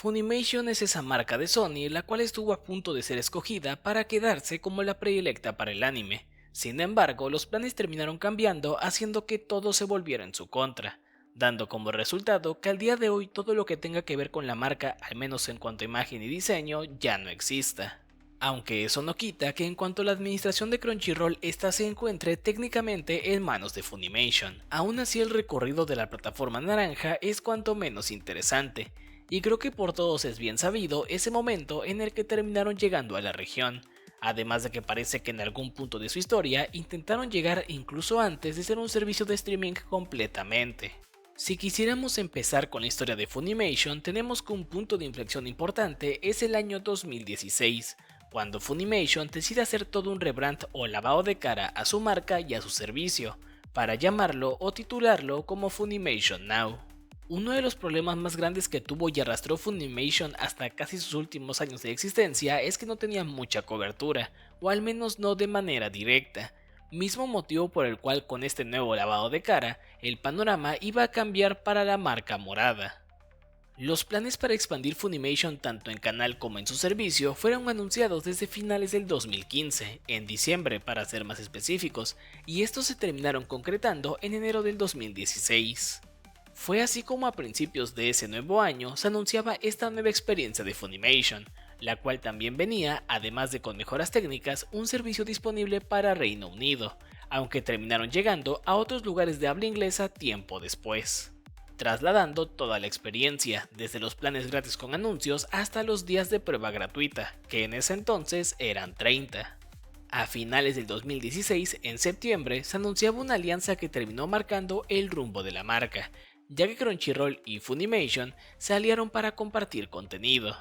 Funimation es esa marca de Sony la cual estuvo a punto de ser escogida para quedarse como la predilecta para el anime. Sin embargo, los planes terminaron cambiando, haciendo que todo se volviera en su contra, dando como resultado que al día de hoy todo lo que tenga que ver con la marca, al menos en cuanto a imagen y diseño, ya no exista. Aunque eso no quita que en cuanto a la administración de Crunchyroll, esta se encuentre técnicamente en manos de Funimation. Aún así, el recorrido de la plataforma naranja es cuanto menos interesante, y creo que por todos es bien sabido ese momento en el que terminaron llegando a la región, además de que parece que en algún punto de su historia intentaron llegar incluso antes de ser un servicio de streaming completamente. Si quisiéramos empezar con la historia de Funimation, tenemos que un punto de inflexión importante es el año 2016, cuando Funimation decide hacer todo un rebrand o lavado de cara a su marca y a su servicio, para llamarlo o titularlo como Funimation Now. Uno de los problemas más grandes que tuvo y arrastró Funimation hasta casi sus últimos años de existencia es que no tenía mucha cobertura, o al menos no de manera directa, mismo motivo por el cual con este nuevo lavado de cara, el panorama iba a cambiar para la marca morada. Los planes para expandir Funimation tanto en canal como en su servicio fueron anunciados desde finales del 2015, en diciembre para ser más específicos, y estos se terminaron concretando en enero del 2016. Fue así como a principios de ese nuevo año se anunciaba esta nueva experiencia de Funimation, la cual también venía, además de con mejoras técnicas, un servicio disponible para Reino Unido, aunque terminaron llegando a otros lugares de habla inglesa tiempo después, trasladando toda la experiencia, desde los planes gratis con anuncios hasta los días de prueba gratuita, que en ese entonces eran 30. A finales del 2016, en septiembre, se anunciaba una alianza que terminó marcando el rumbo de la marca, ya que Crunchyroll y Funimation se aliaron para compartir contenido.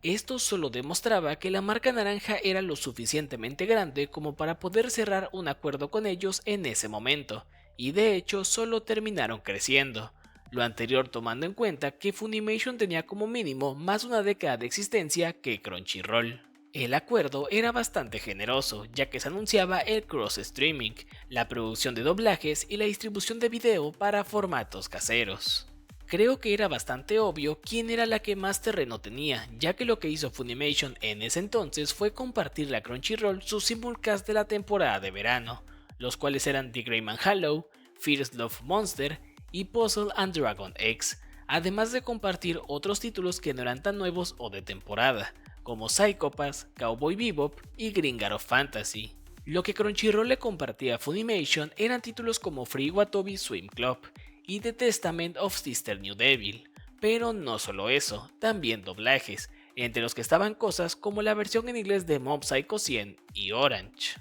Esto solo demostraba que la marca naranja era lo suficientemente grande como para poder cerrar un acuerdo con ellos en ese momento, y de hecho solo terminaron creciendo, lo anterior tomando en cuenta que Funimation tenía como mínimo más de una década de existencia que Crunchyroll. El acuerdo era bastante generoso, ya que se anunciaba el cross-streaming, la producción de doblajes y la distribución de video para formatos caseros. Creo que era bastante obvio quién era la que más terreno tenía, ya que lo que hizo Funimation en ese entonces fue compartirle a Crunchyroll sus simulcasts de la temporada de verano, los cuales eran The Greyman Hollow, First Love Monster y Puzzle and Dragon X, además de compartir otros títulos que no eran tan nuevos o de temporada, como Psycho-Pass, Cowboy Bebop y Gringar of Fantasy. Lo que Crunchyroll le compartía a Funimation eran títulos como Free Watobi Swim Club y The Testament of Sister New Devil, pero no solo eso, también doblajes, entre los que estaban cosas como la versión en inglés de Mob Psycho 100 y Orange.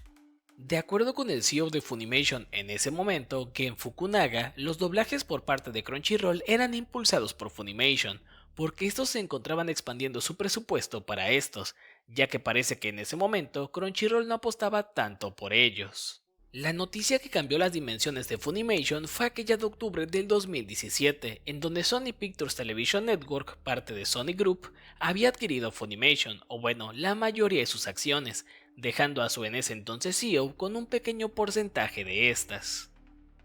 De acuerdo con el CEO de Funimation en ese momento, Gen Fukunaga, los doblajes por parte de Crunchyroll eran impulsados por Funimation, porque estos se encontraban expandiendo su presupuesto para estos, ya que parece que en ese momento Crunchyroll no apostaba tanto por ellos. La noticia que cambió las dimensiones de Funimation fue aquella de octubre del 2017, en donde Sony Pictures Television Network, parte de Sony Group, había adquirido Funimation, o bueno, la mayoría de sus acciones, dejando a su en ese entonces CEO con un pequeño porcentaje de estas.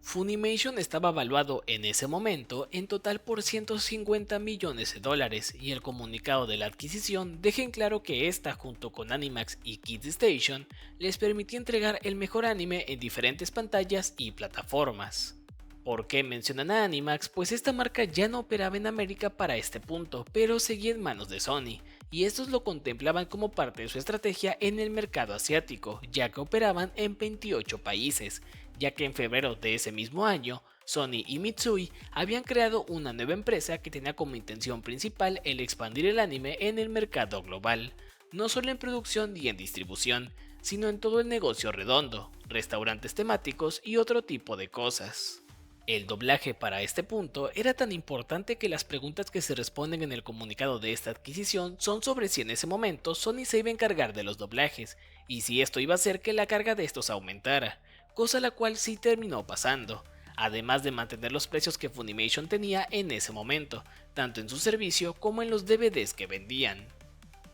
Funimation estaba valuado en ese momento en total por 150 millones de dólares y el comunicado de la adquisición deja en claro que esta junto con Animax y Kids Station les permitía entregar el mejor anime en diferentes pantallas y plataformas. ¿Por qué mencionan a Animax? Pues esta marca ya no operaba en América para este punto, pero seguía en manos de Sony, y estos lo contemplaban como parte de su estrategia en el mercado asiático, ya que operaban en 28 países, ya que en febrero de ese mismo año, Sony y Mitsui habían creado una nueva empresa que tenía como intención principal el expandir el anime en el mercado global, no solo en producción y en distribución, sino en todo el negocio redondo, restaurantes temáticos y otro tipo de cosas. El doblaje para este punto era tan importante que las preguntas que se responden en el comunicado de esta adquisición son sobre si en ese momento Sony se iba a encargar de los doblajes y si esto iba a hacer que la carga de estos aumentara, cosa la cual sí terminó pasando, además de mantener los precios que Funimation tenía en ese momento, tanto en su servicio como en los DVDs que vendían.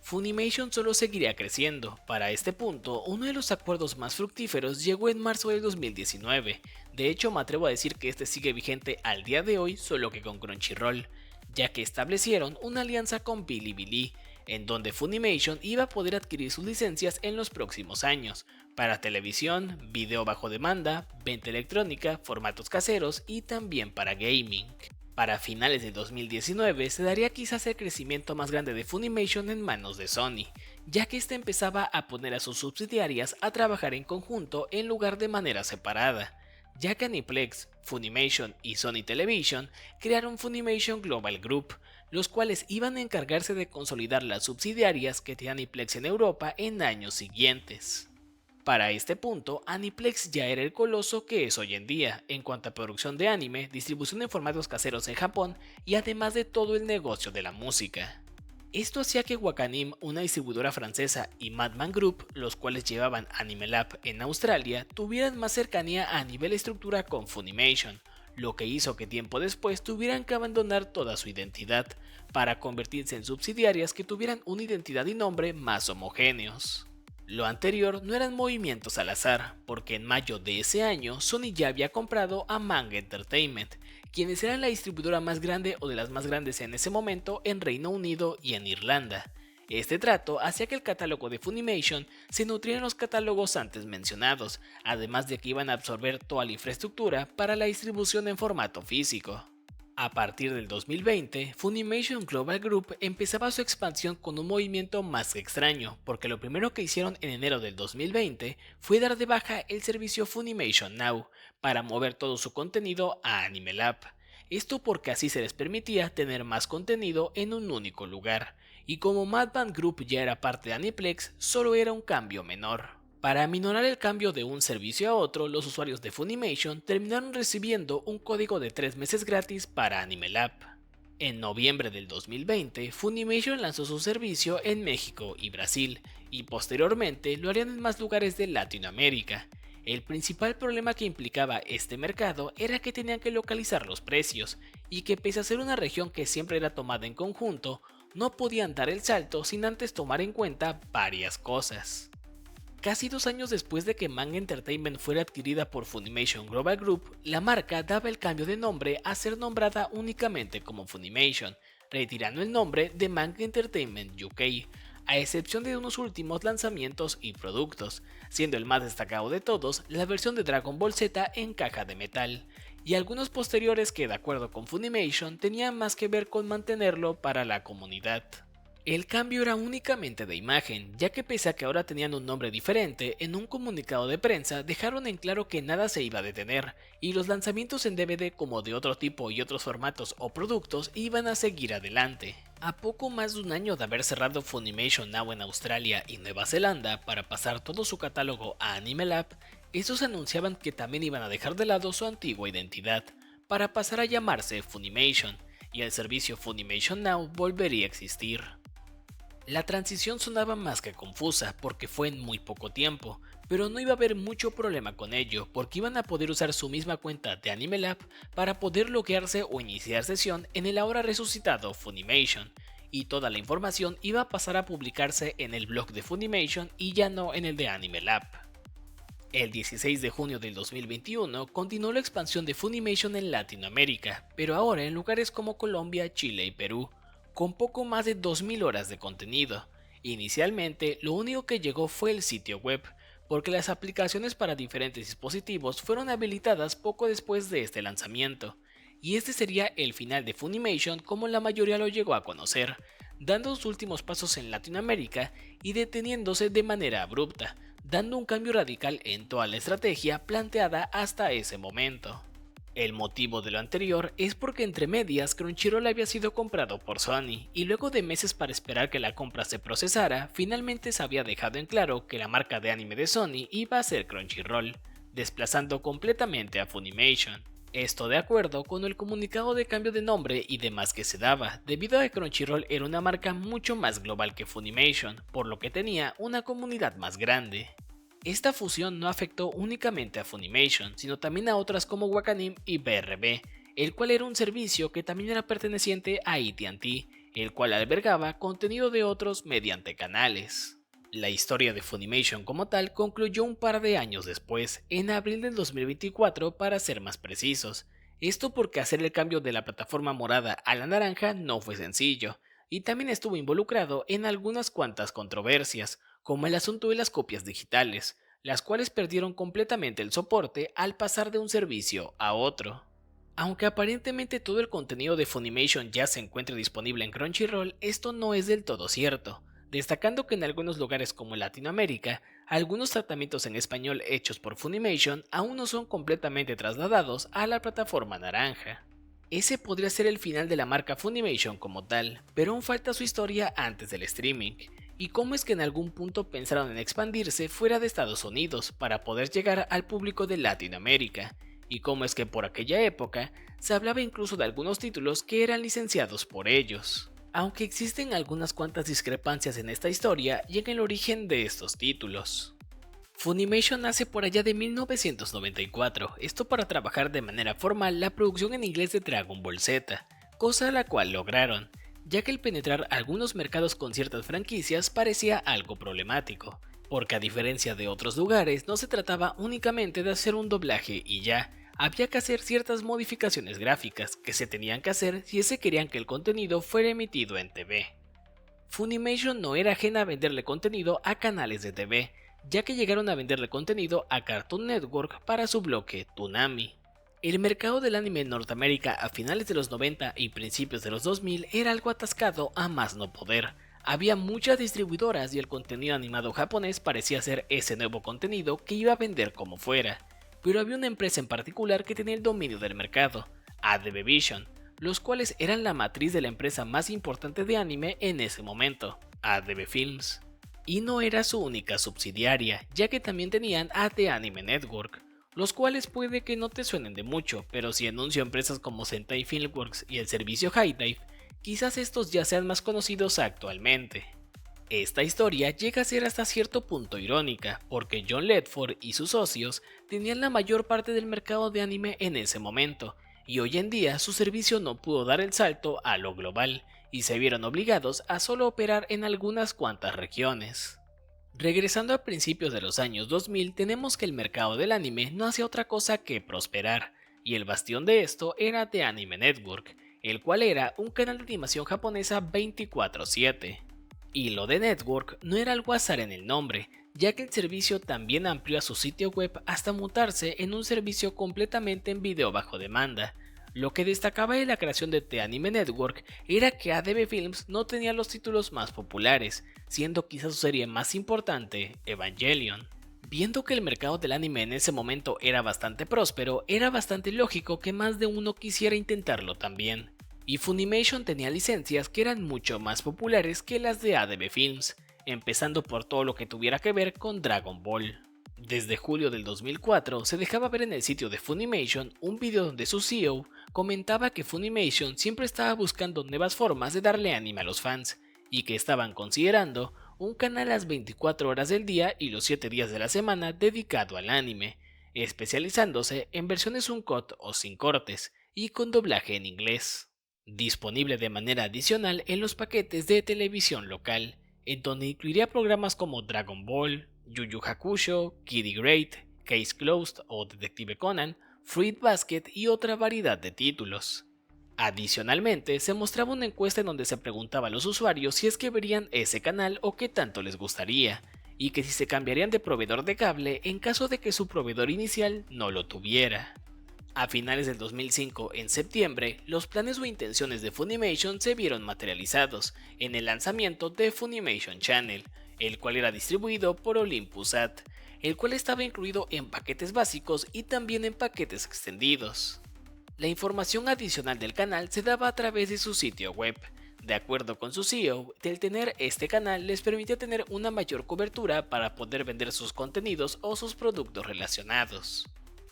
Funimation solo seguiría creciendo. Para este punto, uno de los acuerdos más fructíferos llegó en marzo del 2019. De hecho, me atrevo a decir que este sigue vigente al día de hoy, solo que con Crunchyroll, ya que establecieron una alianza con Bilibili, en donde Funimation iba a poder adquirir sus licencias en los próximos años, para televisión, video bajo demanda, venta electrónica, formatos caseros y también para gaming. Para finales de 2019 se daría quizás el crecimiento más grande de Funimation en manos de Sony, ya que éste empezaba a poner a sus subsidiarias a trabajar en conjunto en lugar de manera separada, ya que Aniplex, Funimation y Sony Television crearon Funimation Global Group, los cuales iban a encargarse de consolidar las subsidiarias que tenía Aniplex en Europa en años siguientes. Para este punto, Aniplex ya era el coloso que es hoy en día, en cuanto a producción de anime, distribución en formatos caseros en Japón y además de todo el negocio de la música. Esto hacía que Wakanim, una distribuidora francesa, y Madman Group, los cuales llevaban AnimeLab en Australia, tuvieran más cercanía a nivel estructura con Funimation, lo que hizo que tiempo después tuvieran que abandonar toda su identidad, para convertirse en subsidiarias que tuvieran una identidad y nombre más homogéneos. Lo anterior no eran movimientos al azar, porque en mayo de ese año Sony ya había comprado a Manga Entertainment, quienes eran la distribuidora más grande o de las más grandes en ese momento en Reino Unido y en Irlanda. Este trato hacía que el catálogo de Funimation se nutriera en los catálogos antes mencionados, además de que iban a absorber toda la infraestructura para la distribución en formato físico. A partir del 2020, Funimation Global Group empezaba su expansión con un movimiento más que extraño, porque lo primero que hicieron en enero del 2020 fue dar de baja el servicio Funimation Now para mover todo su contenido a AnimeLab. Esto porque así se les permitía tener más contenido en un único lugar, y como Madman Group ya era parte de Aniplex, solo era un cambio menor. Para aminorar el cambio de un servicio a otro, los usuarios de Funimation terminaron recibiendo un código de 3 meses gratis para AnimeLab. En noviembre del 2020, Funimation lanzó su servicio en México y Brasil, y posteriormente lo harían en más lugares de Latinoamérica. El principal problema que implicaba este mercado era que tenían que localizar los precios, y que pese a ser una región que siempre era tomada en conjunto, no podían dar el salto sin antes tomar en cuenta varias cosas. Casi 2 años después de que Manga Entertainment fuera adquirida por Funimation Global Group, la marca daba el cambio de nombre a ser nombrada únicamente como Funimation, retirando el nombre de Manga Entertainment UK, a excepción de unos últimos lanzamientos y productos, siendo el más destacado de todos la versión de Dragon Ball Z en caja de metal, y algunos posteriores que de acuerdo con Funimation tenían más que ver con mantenerlo para la comunidad. El cambio era únicamente de imagen, ya que pese a que ahora tenían un nombre diferente, en un comunicado de prensa dejaron en claro que nada se iba a detener, y los lanzamientos en DVD como de otro tipo y otros formatos o productos iban a seguir adelante. A poco más de un año de haber cerrado Funimation Now en Australia y Nueva Zelanda para pasar todo su catálogo a AnimeLab, estos anunciaban que también iban a dejar de lado su antigua identidad, para pasar a llamarse Funimation, y el servicio Funimation Now volvería a existir. La transición sonaba más que confusa porque fue en muy poco tiempo, pero no iba a haber mucho problema con ello porque iban a poder usar su misma cuenta de AnimeLab para poder loguearse o iniciar sesión en el ahora resucitado Funimation, y toda la información iba a pasar a publicarse en el blog de Funimation y ya no en el de AnimeLab. El 16 de junio del 2021 continuó la expansión de Funimation en Latinoamérica, pero ahora en lugares como Colombia, Chile y Perú, con poco más de 2000 horas de contenido. Inicialmente, lo único que llegó fue el sitio web, porque las aplicaciones para diferentes dispositivos fueron habilitadas poco después de este lanzamiento, y este sería el final de Funimation como la mayoría lo llegó a conocer, dando sus últimos pasos en Latinoamérica y deteniéndose de manera abrupta, dando un cambio radical en toda la estrategia planteada hasta ese momento. El motivo de lo anterior es porque entre medias Crunchyroll había sido comprado por Sony, y luego de meses para esperar que la compra se procesara, finalmente se había dejado en claro que la marca de anime de Sony iba a ser Crunchyroll, desplazando completamente a Funimation. Esto de acuerdo con el comunicado de cambio de nombre y demás que se daba, debido a que Crunchyroll era una marca mucho más global que Funimation, por lo que tenía una comunidad más grande. Esta fusión no afectó únicamente a Funimation, sino también a otras como Wakanim y BRB, el cual era un servicio que también era perteneciente a AT&T, el cual albergaba contenido de otros mediante canales. La historia de Funimation como tal concluyó un par de años después, en abril del 2024 para ser más precisos. Esto porque hacer el cambio de la plataforma morada a la naranja no fue sencillo, y también estuvo involucrado en algunas cuantas controversias, como el asunto de las copias digitales, las cuales perdieron completamente el soporte al pasar de un servicio a otro. Aunque aparentemente todo el contenido de Funimation ya se encuentra disponible en Crunchyroll, esto no es del todo cierto, destacando que en algunos lugares como Latinoamérica, algunos tratamientos en español hechos por Funimation aún no son completamente trasladados a la plataforma naranja. Ese podría ser el final de la marca Funimation como tal, pero aún falta su historia antes del streaming, y cómo es que en algún punto pensaron en expandirse fuera de Estados Unidos para poder llegar al público de Latinoamérica, y cómo es que por aquella época se hablaba incluso de algunos títulos que eran licenciados por ellos. Aunque existen algunas cuantas discrepancias en esta historia y en el origen de estos títulos. Funimation nace por allá de 1994, esto para trabajar de manera formal la producción en inglés de Dragon Ball Z, cosa la cual lograron, ya que el penetrar algunos mercados con ciertas franquicias parecía algo problemático, porque a diferencia de otros lugares no se trataba únicamente de hacer un doblaje y ya, había que hacer ciertas modificaciones gráficas que se tenían que hacer si se querían que el contenido fuera emitido en TV. Funimation no era ajena a venderle contenido a canales de TV, ya que llegaron a venderle contenido a Cartoon Network para su bloque Toonami. El mercado del anime en Norteamérica a finales de los 90 y principios de los 2000 era algo atascado a más no poder. Había muchas distribuidoras y el contenido animado japonés parecía ser ese nuevo contenido que iba a vender como fuera, pero había una empresa en particular que tenía el dominio del mercado, ADV Vision, los cuales eran la matriz de la empresa más importante de anime en ese momento, ADV Films. Y no era su única subsidiaria, ya que también tenían a The Anime Network, los cuales puede que no te suenen de mucho, pero si anuncio empresas como Sentai Filmworks y el servicio HIDIVE, quizás estos ya sean más conocidos actualmente. Esta historia llega a ser hasta cierto punto irónica, porque John Ledford y sus socios tenían la mayor parte del mercado de anime en ese momento, y hoy en día su servicio no pudo dar el salto a lo global, y se vieron obligados a solo operar en algunas cuantas regiones. Regresando a principios de los años 2000, tenemos que el mercado del anime no hacía otra cosa que prosperar, y el bastión de esto era The Anime Network, el cual era un canal de animación japonesa 24/7. Y lo de Network no era algo azar en el nombre, ya que el servicio también amplió a su sitio web hasta mutarse en un servicio completamente en video bajo demanda. Lo que destacaba de la creación de The Anime Network era que ADV Films no tenía los títulos más populares, siendo quizás su serie más importante, Evangelion. Viendo que el mercado del anime en ese momento era bastante próspero, era bastante lógico que más de uno quisiera intentarlo también. Y Funimation tenía licencias que eran mucho más populares que las de ADV Films, empezando por todo lo que tuviera que ver con Dragon Ball. Desde julio del 2004 se dejaba ver en el sitio de Funimation un video donde su CEO comentaba que Funimation siempre estaba buscando nuevas formas de darle anime a los fans, y que estaban considerando un canal a las 24 horas del día y los 7 días de la semana dedicado al anime, especializándose en versiones uncut o sin cortes, y con doblaje en inglés. Disponible de manera adicional en los paquetes de televisión local, en donde incluiría programas como Dragon Ball, Yu Yu Hakusho, Kid Great, Case Closed o Detective Conan, Fruit Basket y otra variedad de títulos. Adicionalmente, se mostraba una encuesta en donde se preguntaba a los usuarios si es que verían ese canal o qué tanto les gustaría, y que si se cambiarían de proveedor de cable en caso de que su proveedor inicial no lo tuviera. A finales del 2005, en septiembre, los planes o intenciones de Funimation se vieron materializados en el lanzamiento de Funimation Channel, el cual era distribuido por Olympus-At, el cual estaba incluido en paquetes básicos y también en paquetes extendidos. La información adicional del canal se daba a través de su sitio web. De acuerdo con su CEO, el tener este canal les permitía tener una mayor cobertura para poder vender sus contenidos o sus productos relacionados.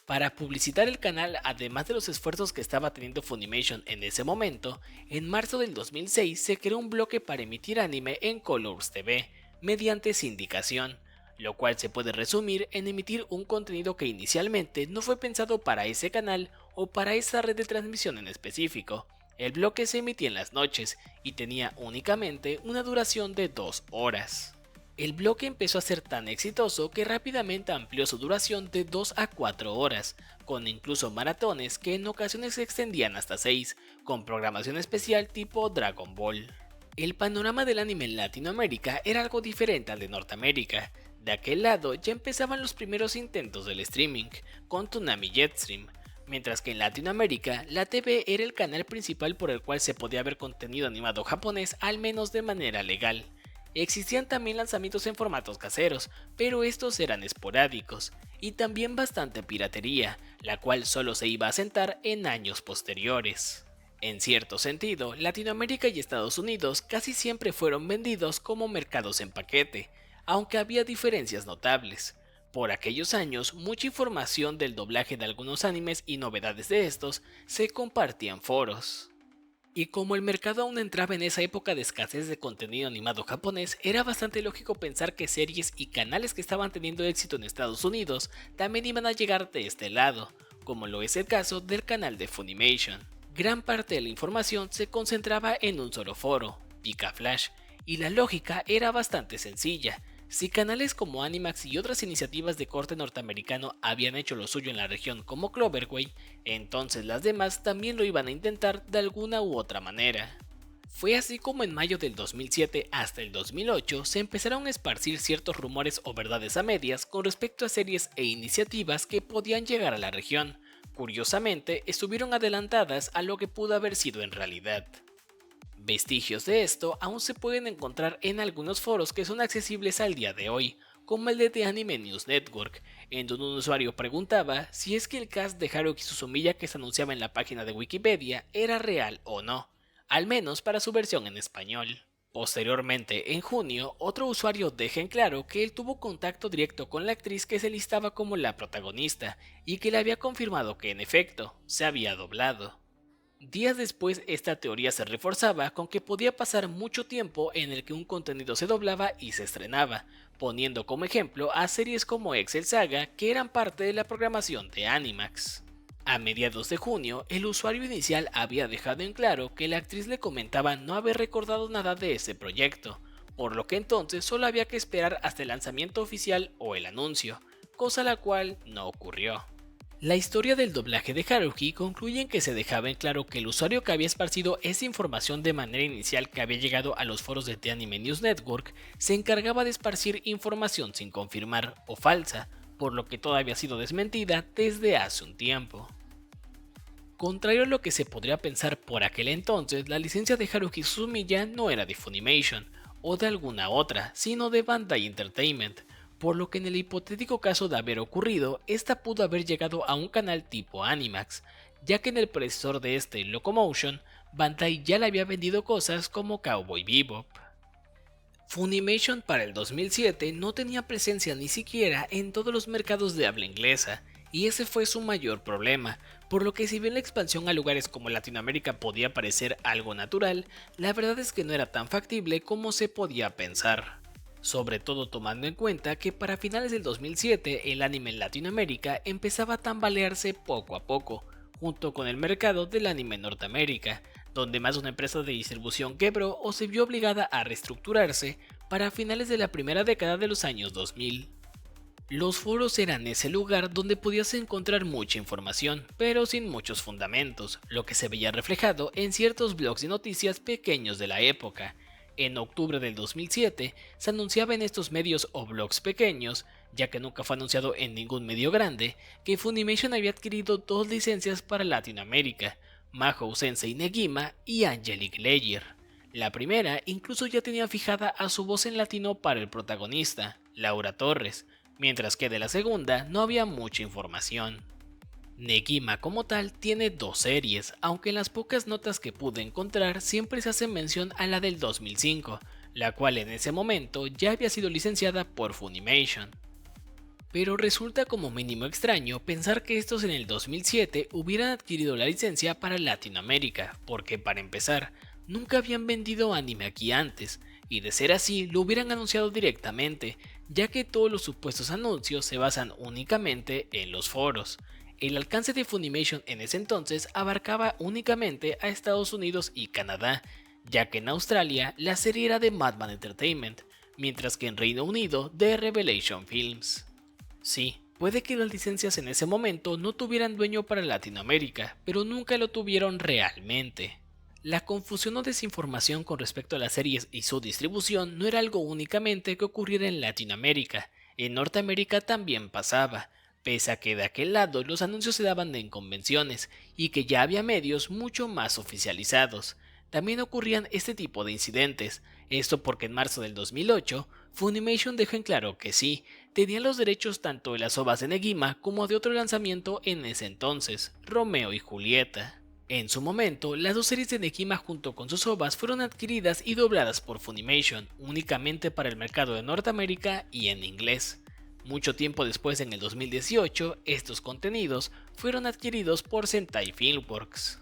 Para publicitar el canal, además de los esfuerzos que estaba teniendo Funimation en ese momento, en marzo del 2006 se creó un bloque para emitir anime en Colors TV, mediante sindicación, lo cual se puede resumir en emitir un contenido que inicialmente no fue pensado para ese canal o para esa red de transmisión en específico. El bloque se emitía en las noches y tenía únicamente una duración de 2 horas. El bloque empezó a ser tan exitoso que rápidamente amplió su duración de 2 a 4 horas, con incluso maratones que en ocasiones se extendían hasta 6, con programación especial tipo Dragon Ball. El panorama del anime en Latinoamérica era algo diferente al de Norteamérica. De aquel lado ya empezaban los primeros intentos del streaming, con Toonami Jetstream, mientras que en Latinoamérica la TV era el canal principal por el cual se podía ver contenido animado japonés al menos de manera legal. Existían también lanzamientos en formatos caseros, pero estos eran esporádicos, y también bastante piratería, la cual solo se iba a asentar en años posteriores. En cierto sentido, Latinoamérica y Estados Unidos casi siempre fueron vendidos como mercados en paquete, aunque había diferencias notables. Por aquellos años, mucha información del doblaje de algunos animes y novedades de estos se compartía en foros. Y como el mercado aún entraba en esa época de escasez de contenido animado japonés, era bastante lógico pensar que series y canales que estaban teniendo éxito en Estados Unidos también iban a llegar de este lado, como lo es el caso del canal de Funimation. Gran parte de la información se concentraba en un solo foro, Pika Flash, y la lógica era bastante sencilla. Si canales como Animax y otras iniciativas de corte norteamericano habían hecho lo suyo en la región como Cloverway, entonces las demás también lo iban a intentar de alguna u otra manera. Fue así como en mayo del 2007 hasta el 2008 se empezaron a esparcir ciertos rumores o verdades a medias con respecto a series e iniciativas que podían llegar a la región. Curiosamente, estuvieron adelantadas a lo que pudo haber sido en realidad. Vestigios de esto aún se pueden encontrar en algunos foros que son accesibles al día de hoy, como el de The Anime News Network, en donde un usuario preguntaba si es que el cast de Haruki Suzumiya que se anunciaba en la página de Wikipedia era real o no, al menos para su versión en español. Posteriormente, en junio, otro usuario deja en claro que él tuvo contacto directo con la actriz que se listaba como la protagonista y que le había confirmado que en efecto se había doblado. Días después esta teoría se reforzaba con que podía pasar mucho tiempo en el que un contenido se doblaba y se estrenaba, poniendo como ejemplo a series como Excel Saga que eran parte de la programación de Animax. A mediados de junio, el usuario inicial había dejado en claro que la actriz le comentaba no haber recordado nada de ese proyecto, por lo que entonces solo había que esperar hasta el lanzamiento oficial o el anuncio, cosa la cual no ocurrió. La historia del doblaje de Haruhi concluye en que se dejaba en claro que el usuario que había esparcido esa información de manera inicial que había llegado a los foros de The Anime News Network se encargaba de esparcir información sin confirmar o falsa, por lo que todavía había sido desmentida desde hace un tiempo. Contrario a lo que se podría pensar por aquel entonces, la licencia de Haruhi Suzumiya no era de Funimation o de alguna otra, sino de Bandai Entertainment, por lo que en el hipotético caso de haber ocurrido, esta pudo haber llegado a un canal tipo Animax, ya que en el predecesor de este, Locomotion, Bandai ya le había vendido cosas como Cowboy Bebop. Funimation para el 2007 no tenía presencia ni siquiera en todos los mercados de habla inglesa, y ese fue su mayor problema, por lo que si bien la expansión a lugares como Latinoamérica podía parecer algo natural, la verdad es que no era tan factible como se podía pensar. Sobre todo tomando en cuenta que para finales del 2007 el anime en Latinoamérica empezaba a tambalearse poco a poco, junto con el mercado del anime en Norteamérica, donde más de una empresa de distribución quebró o se vio obligada a reestructurarse para finales de la primera década de los años 2000. Los foros eran ese lugar donde podías encontrar mucha información, pero sin muchos fundamentos, lo que se veía reflejado en ciertos blogs de noticias pequeños de la época. En octubre del 2007 se anunciaba en estos medios o blogs pequeños, ya que nunca fue anunciado en ningún medio grande, que Funimation había adquirido 2 licencias para Latinoamérica, Mahou Sensei Negima y Angelic Layer. La primera incluso ya tenía fijada a su voz en latino para el protagonista, Laura Torres, mientras que de la segunda no había mucha información. Negima como tal tiene 2 series, aunque en las pocas notas que pude encontrar siempre se hace mención a la del 2005, la cual en ese momento ya había sido licenciada por Funimation. Pero resulta como mínimo extraño pensar que estos en el 2007 hubieran adquirido la licencia para Latinoamérica, porque para empezar, nunca habían vendido anime aquí antes, y de ser así lo hubieran anunciado directamente, ya que todos los supuestos anuncios se basan únicamente en los foros. El alcance de Funimation en ese entonces abarcaba únicamente a Estados Unidos y Canadá, ya que en Australia la serie era de Madman Entertainment, mientras que en Reino Unido de Revelation Films. Sí, puede que las licencias en ese momento no tuvieran dueño para Latinoamérica, pero nunca lo tuvieron realmente. La confusión o desinformación con respecto a las series y su distribución no era algo únicamente que ocurriera en Latinoamérica, en Norteamérica también pasaba, pese a que de aquel lado los anuncios se daban en convenciones y que ya había medios mucho más oficializados. También ocurrían este tipo de incidentes, esto porque en marzo del 2008, Funimation dejó en claro que sí, tenían los derechos tanto de las ovas de Negima como de otro lanzamiento en ese entonces, Romeo y Julieta. En su momento, las dos series de Negima junto con sus ovas fueron adquiridas y dobladas por Funimation, únicamente para el mercado de Norteamérica y en inglés. Mucho tiempo después, en el 2018, estos contenidos fueron adquiridos por Sentai Filmworks.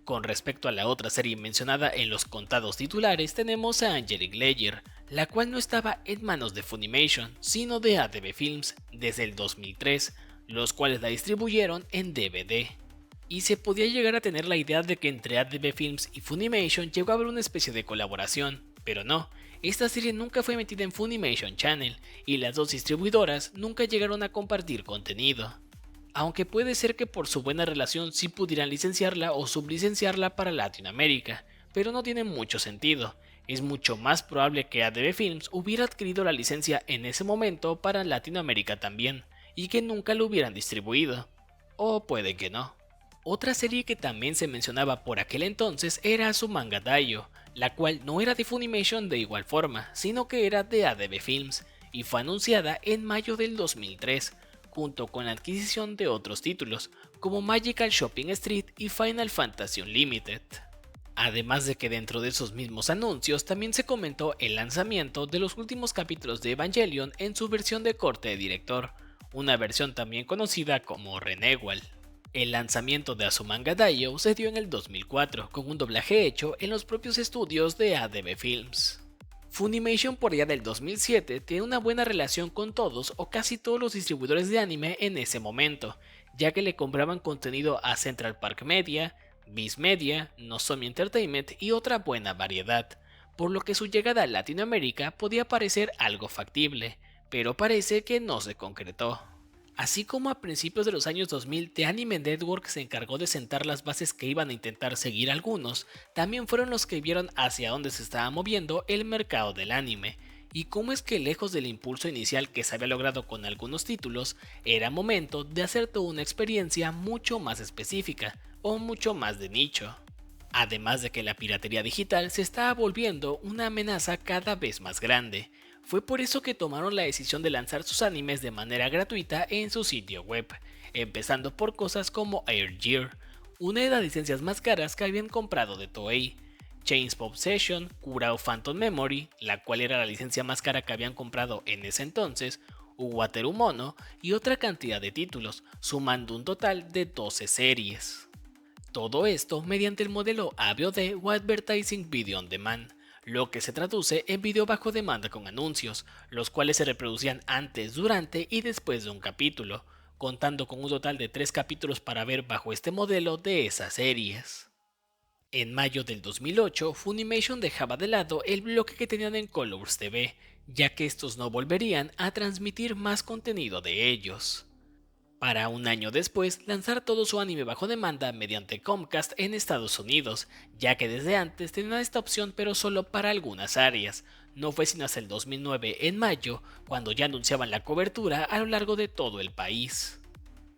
Con respecto a la otra serie mencionada en los contados titulares, tenemos a Angelic Layer, la cual no estaba en manos de Funimation, sino de ADV Films desde el 2003, los cuales la distribuyeron en DVD. Y se podía llegar a tener la idea de que entre ADV Films y Funimation llegó a haber una especie de colaboración, pero no, esta serie nunca fue metida en Funimation Channel, y las dos distribuidoras nunca llegaron a compartir contenido. Aunque puede ser que por su buena relación sí pudieran licenciarla o sublicenciarla para Latinoamérica, pero no tiene mucho sentido. Es mucho más probable que ADV Films hubiera adquirido la licencia en ese momento para Latinoamérica también, y que nunca lo hubieran distribuido. O puede que no. Otra serie que también se mencionaba por aquel entonces era Azumanga Daioh, la cual no era de Funimation de igual forma, sino que era de ADV Films, y fue anunciada en mayo del 2003, junto con la adquisición de otros títulos, como Magical Shopping Street y Final Fantasy Unlimited. Además de que dentro de esos mismos anuncios también se comentó el lanzamiento de los últimos capítulos de Evangelion en su versión de corte de director, una versión también conocida como Renewal. El lanzamiento de Azumanga Daioh se dio en el 2004, con un doblaje hecho en los propios estudios de ADV Films. Funimation por allá del 2007 tiene una buena relación con todos o casi todos los distribuidores de anime en ese momento, ya que le compraban contenido a Central Park Media, Viz Media, Nozomi Entertainment y otra buena variedad, por lo que su llegada a Latinoamérica podía parecer algo factible, pero parece que no se concretó. Así como a principios de los años 2000 The Anime Network se encargó de sentar las bases que iban a intentar seguir algunos, también fueron los que vieron hacia dónde se estaba moviendo el mercado del anime, y cómo es que lejos del impulso inicial que se había logrado con algunos títulos, era momento de hacer toda una experiencia mucho más específica, o mucho más de nicho. Además de que la piratería digital se estaba volviendo una amenaza cada vez más grande. Fue por eso que tomaron la decisión de lanzar sus animes de manera gratuita en su sitio web, empezando por cosas como Air Gear, una de las licencias más caras que habían comprado de Toei, Chainsaw Obsession, Kurao Phantom Memory, la cual era la licencia más cara que habían comprado en ese entonces, Uwateru Mono y otra cantidad de títulos, sumando un total de 12 series. Todo esto mediante el modelo AVOD o Advertising Video On Demand, lo que se traduce en video bajo demanda con anuncios, los cuales se reproducían antes, durante y después de un capítulo, contando con un total de 3 capítulos para ver bajo este modelo de esas series. En mayo del 2008, Funimation dejaba de lado el bloque que tenían en Colors TV, ya que estos no volverían a transmitir más contenido de ellos. Para un año después lanzar todo su anime bajo demanda mediante Comcast en Estados Unidos, ya que desde antes tenían esta opción pero solo para algunas áreas. No fue sino hasta el 2009 en mayo cuando ya anunciaban la cobertura a lo largo de todo el país.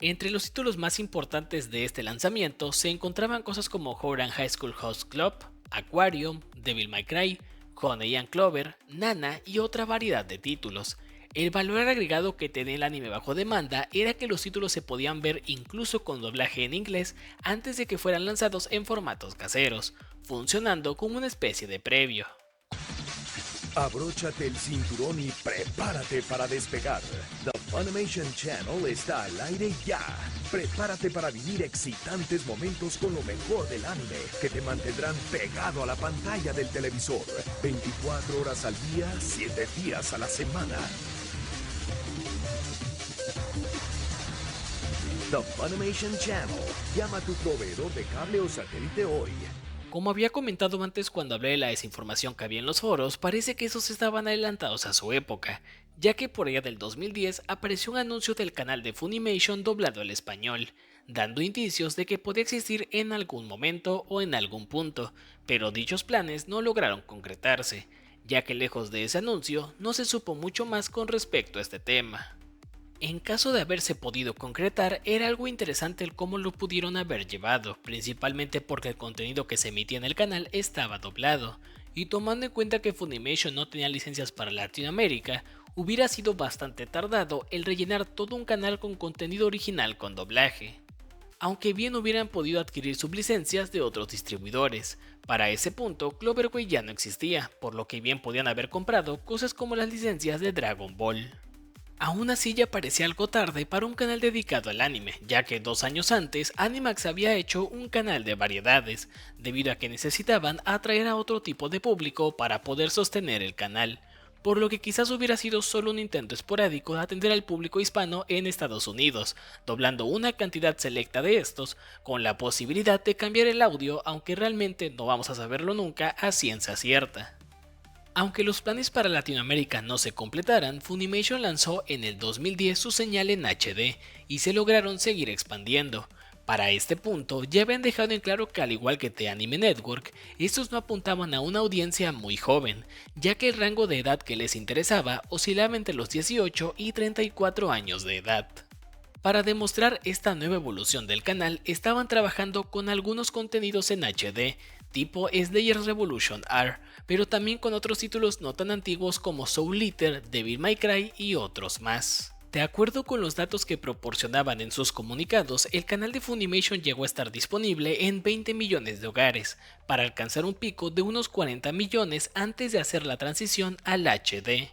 Entre los títulos más importantes de este lanzamiento se encontraban cosas como Ouran High School Host Club, Aquarium, Devil May Cry, Honey and Clover, Nana y otra variedad de títulos. El valor agregado que tenía el anime bajo demanda era que los títulos se podían ver incluso con doblaje en inglés antes de que fueran lanzados en formatos caseros, funcionando como una especie de previo. Abróchate el cinturón y prepárate para despegar. The Funimation Channel está al aire ya. Prepárate para vivir excitantes momentos con lo mejor del anime que te mantendrán pegado a la pantalla del televisor. 24 horas al día, 7 días a la semana. The Funimation Channel. Llama a tu proveedor de cable o satélite hoy. Como había comentado antes cuando hablé de la desinformación que había en los foros, parece que esos estaban adelantados a su época, ya que por allá del 2010 apareció un anuncio del canal de Funimation doblado al español, dando indicios de que podía existir en algún momento o en algún punto, pero dichos planes no lograron concretarse, ya que lejos de ese anuncio no se supo mucho más con respecto a este tema. En caso de haberse podido concretar, era algo interesante el cómo lo pudieron haber llevado, principalmente porque el contenido que se emitía en el canal estaba doblado, y tomando en cuenta que Funimation no tenía licencias para Latinoamérica, hubiera sido bastante tardado el rellenar todo un canal con contenido original con doblaje. Aunque bien hubieran podido adquirir sublicencias de otros distribuidores, para ese punto Cloverway ya no existía, por lo que bien podían haber comprado cosas como las licencias de Dragon Ball. Aún así ya parecía algo tarde para un canal dedicado al anime, ya que 2 años antes Animax había hecho un canal de variedades, debido a que necesitaban atraer a otro tipo de público para poder sostener el canal, por lo que quizás hubiera sido solo un intento esporádico de atender al público hispano en Estados Unidos, doblando una cantidad selecta de estos, con la posibilidad de cambiar el audio, aunque realmente no vamos a saberlo nunca a ciencia cierta. Aunque los planes para Latinoamérica no se completaran, Funimation lanzó en el 2010 su señal en HD y se lograron seguir expandiendo. Para este punto, ya habían dejado en claro que al igual que The Anime Network, estos no apuntaban a una audiencia muy joven, ya que el rango de edad que les interesaba oscilaba entre los 18 y 34 años de edad. Para demostrar esta nueva evolución del canal, estaban trabajando con algunos contenidos en HD, tipo Slayers Revolution R, pero también con otros títulos no tan antiguos como Soul Eater, Devil May Cry y otros más. De acuerdo con los datos que proporcionaban en sus comunicados, el canal de Funimation llegó a estar disponible en 20 millones de hogares, para alcanzar un pico de unos 40 millones antes de hacer la transición al HD.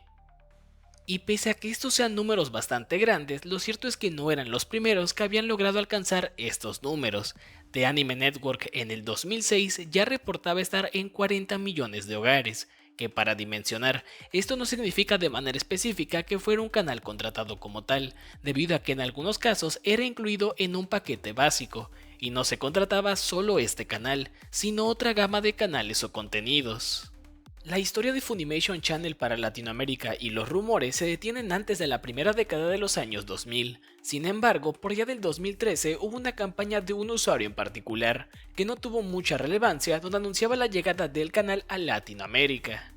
Y pese a que estos sean números bastante grandes, lo cierto es que no eran los primeros que habían logrado alcanzar estos números. The Anime Network en el 2006 ya reportaba estar en 40 millones de hogares, que para dimensionar, esto no significa de manera específica que fuera un canal contratado como tal, debido a que en algunos casos era incluido en un paquete básico, y no se contrataba solo este canal, sino otra gama de canales o contenidos. La historia de Funimation Channel para Latinoamérica y los rumores se detienen antes de la primera década de los años 2000. Sin embargo, por allá del 2013 hubo una campaña de un usuario en particular, que no tuvo mucha relevancia, donde anunciaba la llegada del canal a Latinoamérica.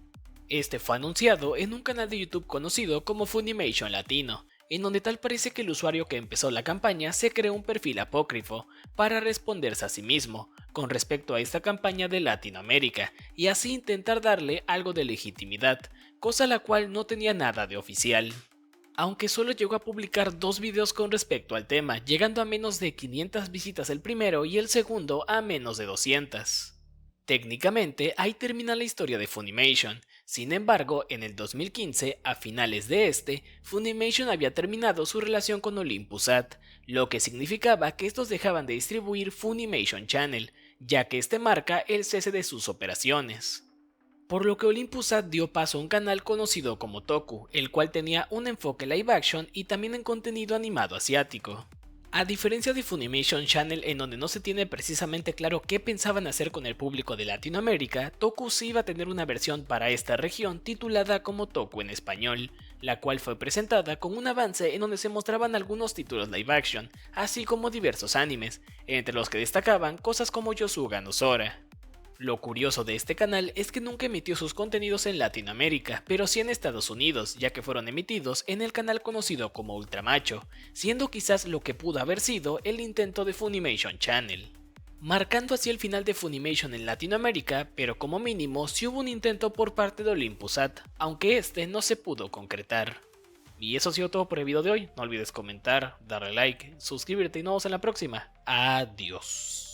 Este fue anunciado en un canal de YouTube conocido como Funimation Latino, en donde tal parece que el usuario que empezó la campaña se creó un perfil apócrifo para responderse a sí mismo con respecto a esta campaña de Latinoamérica y así intentar darle algo de legitimidad, cosa la cual no tenía nada de oficial. Aunque solo llegó a publicar 2 videos con respecto al tema, llegando a menos de 500 visitas el primero y el segundo a menos de 200. Técnicamente, ahí termina la historia de Funimation. Sin embargo, en el 2015, a finales de Funimation había terminado su relación con Olympus-At, lo que significaba que estos dejaban de distribuir Funimation Channel, ya que este marca el cese de sus operaciones. Por lo que Olympus-At dio paso a un canal conocido como Toku, el cual tenía un enfoque live action y también en contenido animado asiático. A diferencia de Funimation Channel, en donde no se tiene precisamente claro qué pensaban hacer con el público de Latinoamérica, Toku sí iba a tener una versión para esta región titulada como Toku en español, la cual fue presentada con un avance en donde se mostraban algunos títulos live action, así como diversos animes, entre los que destacaban cosas como Yosuga no Sora. Lo curioso de este canal es que nunca emitió sus contenidos en Latinoamérica, pero sí en Estados Unidos, ya que fueron emitidos en el canal conocido como Ultramacho, siendo quizás lo que pudo haber sido el intento de Funimation Channel. Marcando así el final de Funimation en Latinoamérica, pero como mínimo sí hubo un intento por parte de Olympus-At, aunque este no se pudo concretar. Y eso ha sido todo por el video de hoy, no olvides comentar, darle like, suscribirte y nos vemos en la próxima. Adiós.